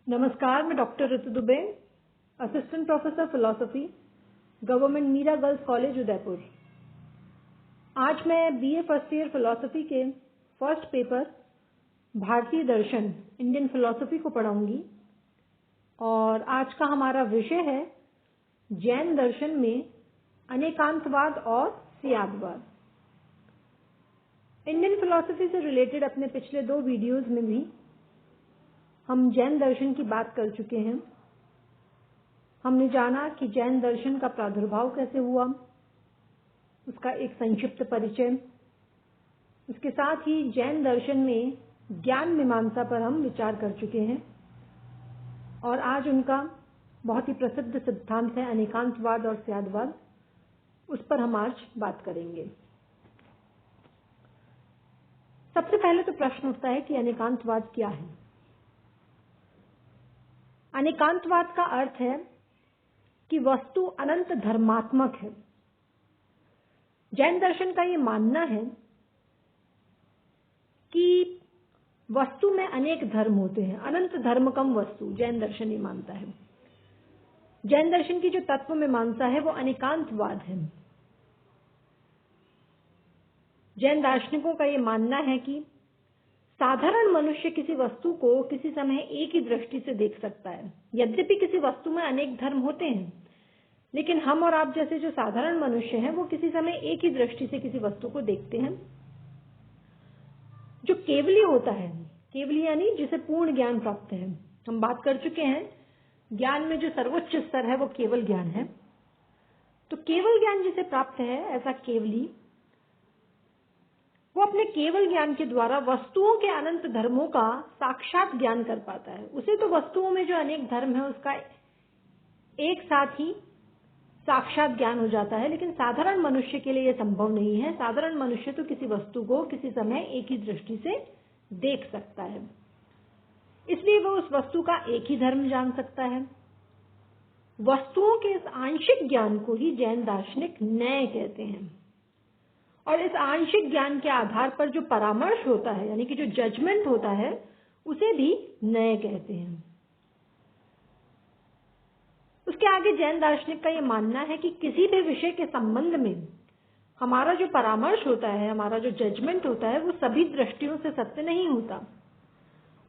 नमस्कार, मैं doctor Ritu Dubey, assistant professor philosophy, government Meera girls college Udaipur. आज मैं बीए फर्स्ट ईयर फिलॉसफी के फर्स्ट पेपर भारतीय दर्शन इंडियन फिलॉसफी को पढ़ाऊंगी और आज का हमारा विषय है जैन दर्शन में अनेकांतवाद और स्यादवाद। इंडियन फिलॉसफी से रिलेटेड अपने पिछले 2 वीडियोस में भी हम जैन दर्शन की बात कर चुके हैं। हमने जाना कि जैन दर्शन का प्रादुर्भाव कैसे हुआ, उसका एक संक्षिप्त परिचय, उसके साथ ही जैन दर्शन में ज्ञान मीमांसा पर हम विचार कर चुके हैं और आज उनका बहुत ही प्रसिद्ध सिद्धांत है अनेकांतवाद और स्यादवाद, उस पर हम आज बात करेंगे। सबसे पहले तो प्रश्न उठता है कि अनेकांतवाद क्या है। अनेकांतवाद का अर्थ है कि वस्तु अनंत धर्मात्मक है। जैन दर्शन का ये मानना है कि वस्तु में अनेक धर्म होते हैं, अनंत धर्मकम वस्तु जैन दर्शन ये मानता है। जैन दर्शन की जो तत्व मीमांसा है वो अनेकांतवाद है। जैन दार्शनिकों का ये मानना है कि साधारण मनुष्य किसी वस्तु को किसी समय एक ही दृष्टि से देख सकता है। यद्यपि किसी वस्तु में अनेक धर्म होते हैं, लेकिन हम और आप जैसे जो साधारण मनुष्य हैं वो किसी समय एक ही दृष्टि से किसी वस्तु को देखते हैं। जो केवली होता है, केवली यानी जिसे पूर्ण ज्ञान प्राप्त है, हम बात कर चुके हैं ज्ञान में जो सर्वोच्च स्तर है वो केवल ज्ञान है। तो केवल ज्ञान जिसे प्राप्त है, ऐसा केवली वो अपने केवल ज्ञान के द्वारा वस्तुओं के अनंत धर्मों का साक्षात ज्ञान कर पाता है। उसे तो वस्तुओं में जो अनेक धर्म है उसका एक साथ ही साक्षात ज्ञान हो जाता है, लेकिन साधारण मनुष्य के लिए यह संभव नहीं है। साधारण मनुष्य तो किसी वस्तु को किसी समय एक ही दृष्टि से देख सकता है, इसलिए वह उस वस्तु का एक ही धर्म जान सकता है। वस्तुओं के इस आंशिक ज्ञान को ही जैन दार्शनिक न्याय कहते हैं और इस आंशिक ज्ञान के आधार पर जो परामर्श होता है, यानी कि जो जजमेंट होता है, उसे भी न्याय कहते हैं। उसके आगे जैन दार्शनिक का यह मानना है कि किसी भी विषय के संबंध में हमारा जो परामर्श होता है, हमारा जो जजमेंट होता है, वो सभी दृष्टियों से सत्य नहीं होता।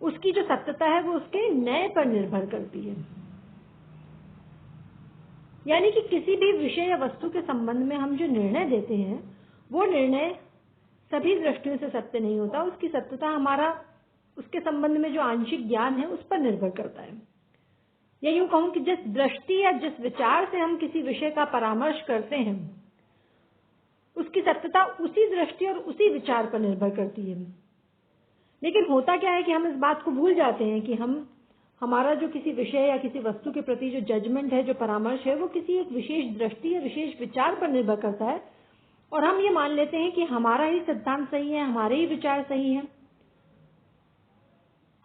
उसकी जो सत्यता है वो उसके न्याय पर निर्भर करती है। यानी कि किसी भी विषय या वस्तु के संबंध में हम जो निर्णय देते हैं वो निर्णय सभी दृष्टियों से सत्य नहीं होता। उसकी सत्यता हमारा उसके संबंध में जो आंशिक ज्ञान है उस पर निर्भर करता है। या यूं कहूं कि जिस दृष्टि या जिस विचार से हम किसी विषय का परामर्श करते हैं उसकी सत्यता उसी दृष्टि और उसी विचार पर निर्भर करती है। लेकिन होता क्या है कि हम इस बात को भूल जाते हैं कि हमारा जो किसी विषय या किसी वस्तु के प्रति जो जजमेंट है, जो परामर्श है, वो किसी एक विशेष दृष्टि या विशेष विचार पर निर्भर करता है और हम ये मान लेते हैं कि हमारा ही सिद्धांत सही है, हमारे ही विचार सही है।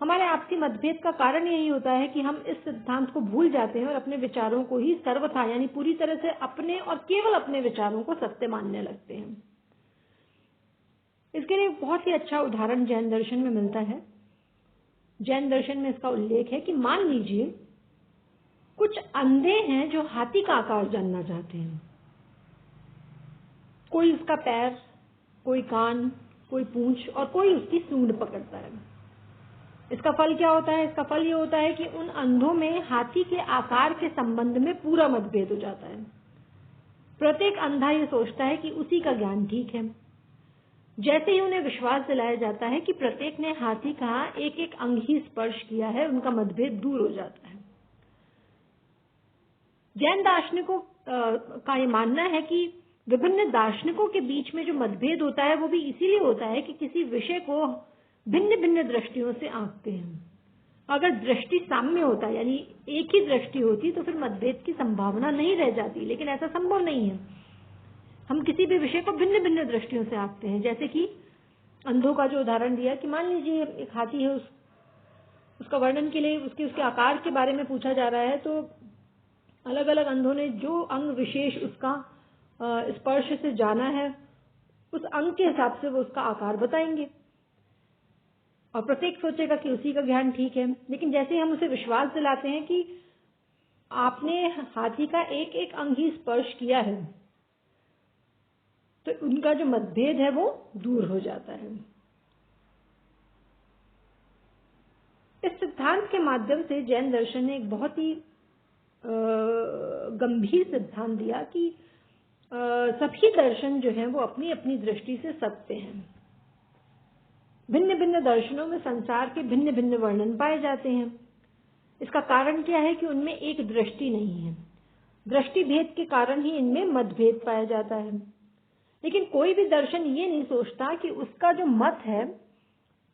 हमारे आपसी मतभेद का कारण यही होता है कि हम इस सिद्धांत को भूल जाते हैं और अपने विचारों को ही सर्वथा यानी पूरी तरह से अपने और केवल अपने विचारों को सत्य मानने लगते हैं। इसके लिए बहुत ही अच्छा उदाहरण जैन दर्शन में मिलता है। जैन दर्शन में इसका उल्लेख है कि मान लीजिए कुछ अंधे हैं जो हाथी का आकार जानना चाहते हैं। कोई उसका पैर, कोई कान, कोई पूंछ और कोई उसकी सूंड पकड़ता है। इसका फल क्या होता है? इसका फल ये होता है कि उन अंधों में हाथी के आकार के संबंध में पूरा मतभेद हो जाता है। प्रत्येक अंधा ये सोचता है कि उसी का ज्ञान ठीक है। जैसे ही उन्हें विश्वास दिलाया जाता है कि प्रत्येक ने हाथी का एक एक अंग ही स्पर्श किया है, उनका मतभेद दूर हो जाता है। जैन दार्शनिकों का ये मानना है कि विभिन्न दार्शनिकों के बीच में जो मतभेद होता है वो भी इसीलिए होता है कि किसी विषय को भिन्न भिन्न दृष्टियों से आंकते हैं। अगर दृष्टि साम्य होता यानी एक ही दृष्टि होती तो फिर मतभेद की संभावना नहीं रह जाती, लेकिन ऐसा संभव नहीं है। हम किसी भी विषय को भिन्न भिन्न दृष्टियों से आंकते हैं। जैसे कि अंधों का जो उदाहरण दिया कि मान लीजिए एक हाथी है, उसका वर्णन के लिए उसके आकार के बारे में पूछा जा रहा है, तो अलग अलग अंधों ने जो अंग विशेष उसका स्पर्श से जाना है उस अंग के हिसाब से वो उसका आकार बताएंगे। और प्रत्येक सोचेगा कि उसी का ज्ञान ठीक है। लेकिन जैसे हम उसे विश्वास दिलाते हैं कि आपने हाथी का एक एक अंग ही स्पर्श किया है, तो उनका जो मतभेद है वो दूर हो जाता है। इस सिद्धांत के माध्यम से जैन दर्शन ने एक बहुत ही गंभीर सिद्धांत दिया कि सभी दर्शन जो हैं वो अपनी अपनी दृष्टि से सत्य हैं। भिन्न भिन्न दर्शनों में संसार के भिन्न भिन्न वर्णन पाए जाते हैं। इसका कारण क्या है कि उनमें एक दृष्टि नहीं है। दृष्टि भेद के कारण ही इनमें मतभेद पाया जाता है। लेकिन कोई भी दर्शन ये नहीं सोचता कि उसका जो मत है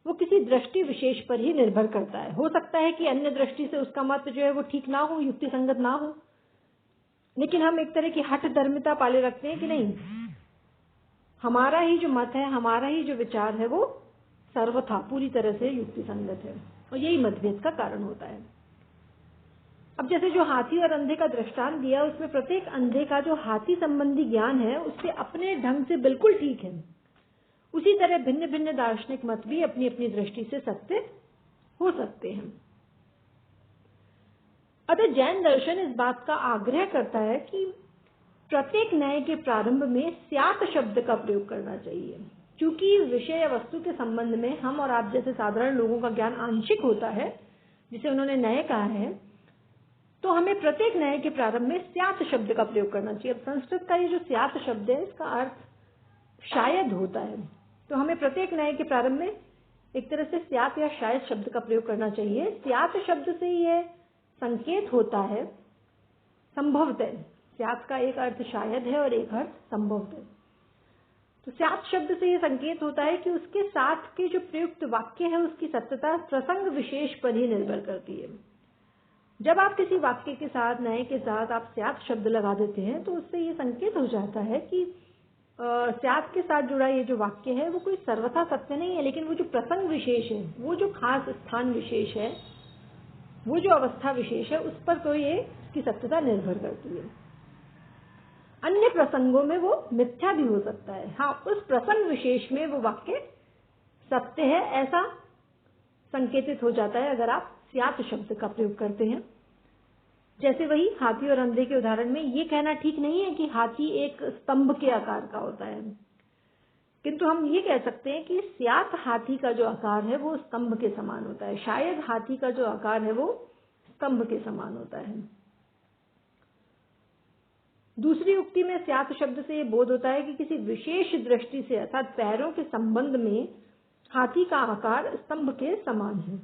वो किसी दृष्टि विशेष पर ही निर्भर करता है। हो सकता है कि अन्य दृष्टि से उसका मत जो है वो ठीक ना हो, युक्ति संगत ना हो, लेकिन हम एक तरह की हठ धर्मिता पाले रखते हैं कि नहीं, हमारा ही जो मत है, हमारा ही जो विचार है वो सर्वथा पूरी तरह से युक्ति संगत है, और यही मतभेद का कारण होता है। अब जैसे जो हाथी और अंधे का दृष्टांत दिया, उसमें प्रत्येक अंधे का जो हाथी संबंधी ज्ञान है उससे अपने ढंग से बिल्कुल ठीक है। उसी तरह भिन्न भिन्न दार्शनिक मत भी अपनी अपनी दृष्टि से सत्य हो सकते हैं। अतः जैन दर्शन इस बात का आग्रह करता है कि प्रत्येक न्याय के प्रारंभ में स्यात् शब्द का प्रयोग करना चाहिए। क्योंकि विषय या वस्तु के संबंध में हम और आप जैसे साधारण लोगों का ज्ञान आंशिक होता है, जिसे उन्होंने न्याय कहा है, तो हमें प्रत्येक न्याय के प्रारंभ में स्यात् शब्द का प्रयोग करना चाहिए। अब संस्कृत का ये जो स्यात् शब्द है, इसका अर्थ शायद होता है, तो हमें प्रत्येक न्याय के प्रारंभ में एक तरह से स्यात् या शायद शब्द का प्रयोग करना चाहिए। स्यात् शब्द से यह संकेत होता है संभवतः। स्यात् का एक अर्थ शायद है और एक अर्थ संभवतः। तो स्यात् शब्द से यह संकेत होता है कि उसके साथ के जो प्रयुक्त वाक्य है उसकी सत्यता प्रसंग विशेष पर ही निर्भर करती है। जब आप किसी वाक्य के साथ, न्याय के साथ आप स्यात् शब्द लगा देते हैं तो उससे ये संकेत हो जाता है कि स्यात् के साथ जुड़ा ये जो वाक्य है वो कोई सर्वथा सत्य नहीं है, लेकिन वो जो प्रसंग विशेष है, वो जो खास स्थान विशेष है, वो जो अवस्था विशेष है, उस पर तो ये इसकी सत्यता निर्भर करती है। अन्य प्रसंगों में वो मिथ्या भी हो सकता है। हाँ, उस प्रसंग विशेष में वो वाक्य सत्य है, ऐसा संकेतित हो जाता है अगर आप स्यात् शब्द का प्रयोग करते हैं। जैसे वही हाथी और अंधे के उदाहरण में ये कहना ठीक नहीं है कि हाथी एक स्तंभ के आकार का होता है, किंतु हम ये कह सकते हैं कि स्यात् हाथी का जो आकार है वो स्तंभ के समान होता है, शायद हाथी का जो आकार है वो स्तंभ के समान होता है। दूसरी उक्ति में स्यात् शब्द से ये बोध होता है कि किसी विशेष दृष्टि से अर्थात पैरों के संबंध में हाथी का आकार स्तंभ के समान है।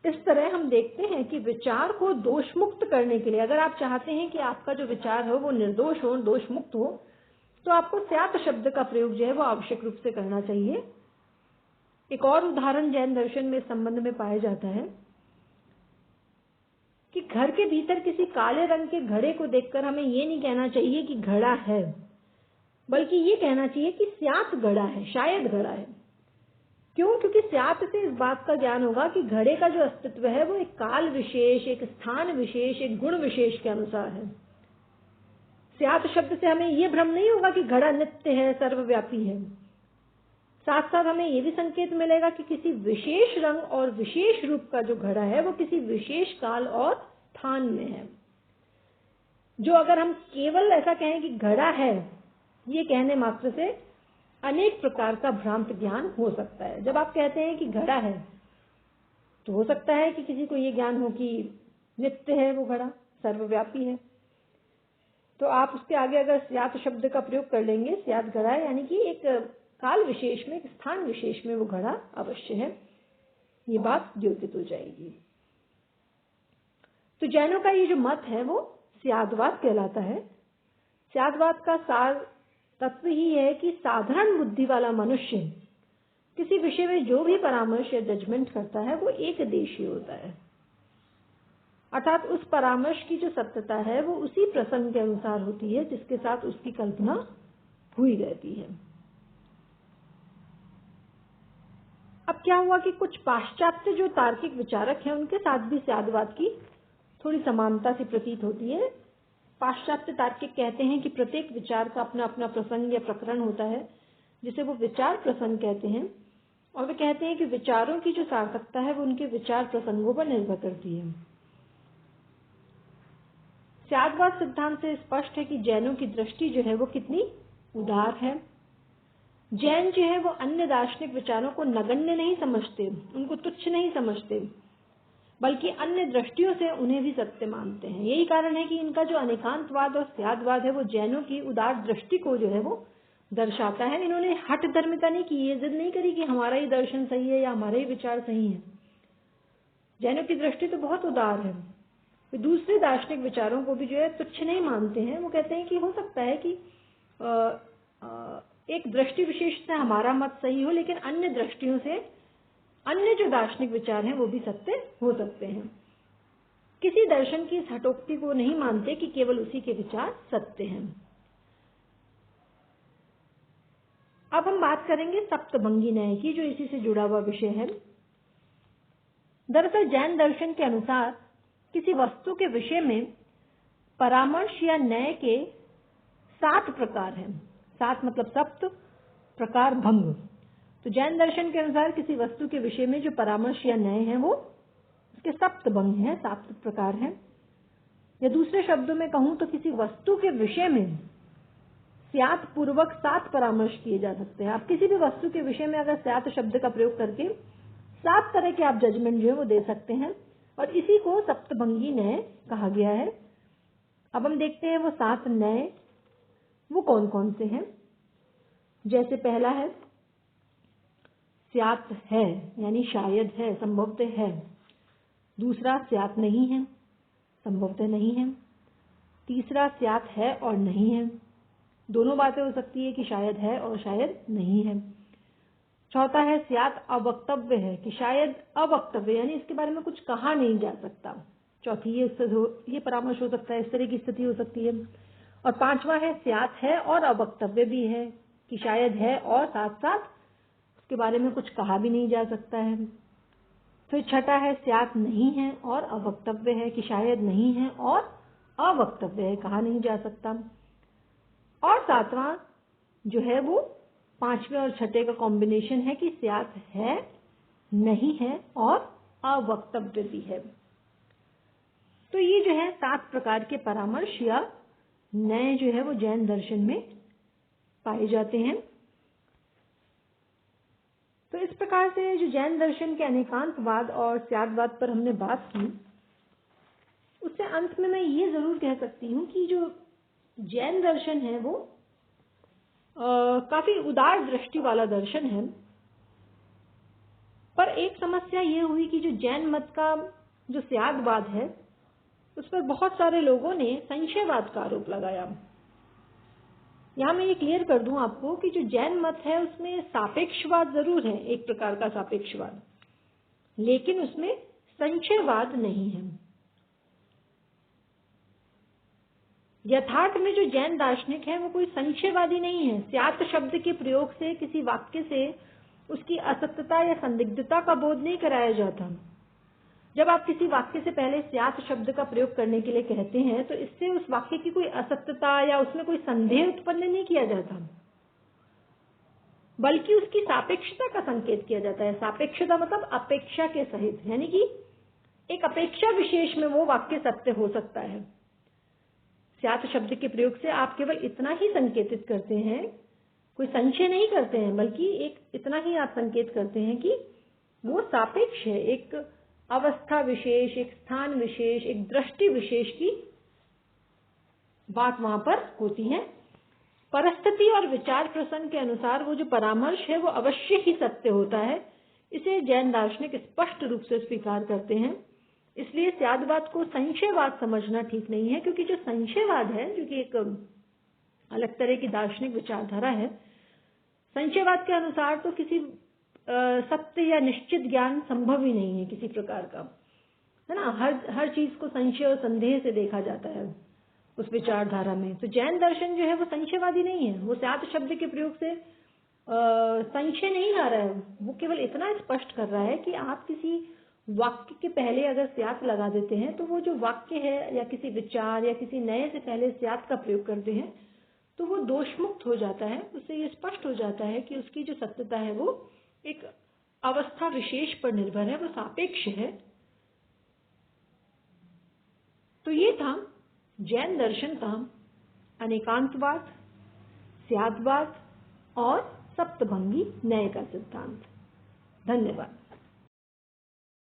इस तरह हम देखते हैं कि विचार को दोष मुक्त करने के लिए, अगर आप चाहते हैं कि आपका जो विचार हो वो निर्दोष हो, दोष मुक्त हो, तो आपको स्यात् शब्द का प्रयोग जो है वो आवश्यक रूप से करना चाहिए। एक और उदाहरण जैन दर्शन में इस संबंध में पाया जाता है कि घर के भीतर किसी काले रंग के घड़े को देखकर हमें ये नहीं कहना चाहिए कि घड़ा है, बल्कि ये कहना चाहिए कि स्यात् घड़ा है, शायद घड़ा है। क्यों? क्योंकि स्यात् से इस बात का ज्ञान होगा कि घड़े का जो अस्तित्व है वो एक काल विशेष, एक स्थान विशेष, एक गुण विशेष के अनुसार है। स्यात् शब्द से हमें ये भ्रम नहीं होगा कि घड़ा नित्य है, सर्वव्यापी है। साथ साथ हमें ये भी संकेत मिलेगा कि किसी विशेष रंग और विशेष रूप का जो घड़ा है वो किसी विशेष काल और स्थान में है। जो अगर हम केवल ऐसा कहें कि घड़ा है, ये कहने मात्र से अनेक प्रकार का भ्रांत ज्ञान हो सकता है। जब आप कहते हैं कि घड़ा है, तो हो सकता है कि किसी को ये ज्ञान हो कि नित्य है वो घड़ा, सर्वव्यापी है, तो आप उसके आगे अगर स्यात् शब्द का प्रयोग कर लेंगे, स्यात् घड़ा है, यानी कि एक काल विशेष में, एक स्थान विशेष में वो घड़ा अवश्य है, ये बात द्योतित हो जाएगी। तो जैनों का ये जो मत है वो स्याद्वाद कहलाता है। स्याद्वाद का सार तत्व ही है कि साधारण बुद्धि वाला मनुष्य किसी विषय में जो भी परामर्श या जजमेंट करता है वो एक देशी होता है, अर्थात उस परामर्श की जो सत्यता है वो उसी प्रसंग के अनुसार होती है जिसके साथ उसकी कल्पना हुई रहती है। अब क्या हुआ कि कुछ पाश्चात्य जो तार्किक विचारक हैं उनके साथ भी स्याद्वाद की थोड़ी समानता सी प्रतीत होती है। पाश्चात्य तार्किक कहते हैं कि प्रत्येक विचार का अपना अपना प्रसंग या प्रकरण होता है, जिसे वो विचार प्रसंग कहते हैं, और वे कहते हैं कि विचारों की जो सार्थकता है वो उनके विचार प्रसंगों पर निर्भर करती है। स्यादवाद सिद्धांत से स्पष्ट है कि जैनों की दृष्टि जो है वो कितनी उदार है। जैन जो है वो अन्य दार्शनिक विचारों को नगण्य नहीं समझते, उनको तुच्छ नहीं समझते, बल्कि अन्य दृष्टियों से उन्हें भी सत्य मानते हैं। यही कारण है कि इनका जो अनेकांतवाद और स्यादवाद है वो जैनों की उदार दृष्टि को जो है वो दर्शाता है। इन्होंने हठ धर्मिता नहीं की, ये जिद नहीं करी कि हमारा ही दर्शन सही है या हमारे ही विचार सही है। जैनों की दृष्टि तो बहुत उदार है। वे दूसरे दार्शनिक विचारों को भी जो है तुच्छ नहीं मानते हैं। वो कहते हैं कि हो सकता है कि एक दृष्टि विशेष से हमारा मत सही हो, लेकिन अन्य दृष्टियों से अन्य जो दार्शनिक विचार हैं वो भी सत्य हो सकते हैं। किसी दर्शन की इस हठोक्ति को नहीं मानते कि केवल उसी के विचार सत्य हैं। अब हम बात करेंगे सप्तभंगी न्याय की, जो इसी से जुड़ा हुआ विषय है। दरअसल जैन दर्शन के अनुसार किसी वस्तु के विषय में परामर्श या न्याय के 7 प्रकार हैं। 7 मतलब सप्त, प्रकार, भंग। तो जैन दर्शन के अनुसार किसी वस्तु के विषय में जो परामर्श या न्याय है वो उसके सप्त भंग हैं, 7 प्रकार हैं। या दूसरे शब्दों में कहूं तो किसी वस्तु के विषय में स्यात् पूर्वक 7 परामर्श किए जा सकते हैं। आप किसी भी वस्तु के विषय में अगर स्यात् शब्द का प्रयोग करके 7 तरह के आप जजमेंट जो है वो दे सकते हैं, और इसी को सप्तभंगी न्याय कहा गया है। अब हम देखते हैं वो 7 न्याय वो कौन कौन से हैं। जैसे पहला है स्यात् है, यानी शायद है, संभवतः है। दूसरा स्यात् नहीं है, संभवतः नहीं है। तीसरा स्यात् है और नहीं है, दोनों बातें हो सकती है कि शायद है और शायद नहीं है। चौथा है स्यात् अवक्तव्य है, कि शायद अवक्तव्य यानी इसके बारे में कुछ कहा नहीं जा सकता। चौथी ये परामर्श हो सकता है, इस तरह की स्थिति हो सकती है। और पांचवा है स्यात् है और अवक्तव्य भी है, कि शायद है और साथ साथ उसके बारे में कुछ कहा भी नहीं जा सकता है। फिर छठा है स्यात् नहीं है और अवक्तव्य है, कि शायद नहीं है और अवक्तव्य है, कहा नहीं जा सकता। और सातवां जो है वो पांचवें और छठे का कॉम्बिनेशन है कि स्यात् है, नहीं है और अवक्तव्य भी है। तो ये जो है 7 प्रकार के परामर्श या न्याय जो है वो जैन दर्शन में पाए जाते हैं। तो इस प्रकार से जो जैन दर्शन के अनेकांतवाद और स्याद्वाद पर हमने बात की, उससे अंत में मैं ये जरूर कह सकती हूँ कि जो जैन दर्शन है वो काफी उदार दृष्टि वाला दर्शन है। पर एक समस्या ये हुई कि जो जैन मत का जो स्याद्वाद है उस पर बहुत सारे लोगों ने संशयवाद का आरोप लगाया। यहाँ मैं ये क्लियर कर दूं आपको कि जो जैन मत है उसमें सापेक्षवाद जरूर है, एक प्रकार का सापेक्षवाद, लेकिन उसमें संशयवाद नहीं है। यथार्थ में जो जैन दार्शनिक है वो कोई संशयवादी नहीं है। स्यात् शब्द के प्रयोग से किसी वाक्य से उसकी असत्यता या संदिग्धता का बोध नहीं कराया जाता। जब आप किसी वाक्य से पहले स्यात् शब्द का प्रयोग करने के लिए कहते हैं तो इससे उस वाक्य की कोई असत्यता या उसमें कोई संदेह उत्पन्न नहीं किया जाता, बल्कि उसकी सापेक्षता का संकेत किया जाता है। सापेक्षता मतलब अपेक्षा के सहित, यानी कि एक अपेक्षा विशेष में वो वाक्य सत्य हो सकता है। स्यात् शब्द के प्रयोग से आप केवल इतना ही संकेतित करते हैं, कोई संशय नहीं करते हैं, बल्कि एक इतना ही आप संकेत करते हैं कि वो सापेक्ष है, एक अवस्था विशेष, एक स्थान विशेष, एक दृष्टि विशेष की बात वहां पर होती है। परिस्थिति और विचार प्रसंग के अनुसार वो जो परामर्श है वो अवश्य ही सत्य होता है। इसे जैन दार्शनिक स्पष्ट रूप से स्वीकार करते हैं। इसलिए स्याद्वाद को संशयवाद समझना ठीक नहीं है, क्योंकि जो संशयवाद है, जो कि एक अलग तरह की दार्शनिक विचारधारा है, संशयवाद के अनुसार तो किसी सत्य या निश्चित ज्ञान संभव ही नहीं है किसी प्रकार का, है ना। हर चीज को संशय और संदेह से देखा जाता है उस विचारधारा में। तो जैन दर्शन जो है वो संशयवादी नहीं है। वो स्यात् शब्द के प्रयोग से संशय नहीं ला रहा है, वो केवल इतना स्पष्ट कर रहा है कि आप किसी वाक्य के पहले अगर स्यात् लगा देते हैं तो वो जो वाक्य है या किसी विचार या किसी नए से पहले स्यात् का प्रयोग करते हैं तो वो दोषमुक्त हो जाता है। उससे ये स्पष्ट हो जाता है कि उसकी जो सत्यता है वो एक अवस्था विशेष पर निर्भर है, वो सापेक्ष है। तो ये था जैन दर्शन का अनेकांतवाद, स्याद्वाद और सप्तभंगी न्याय का सिद्धांत। धन्यवाद।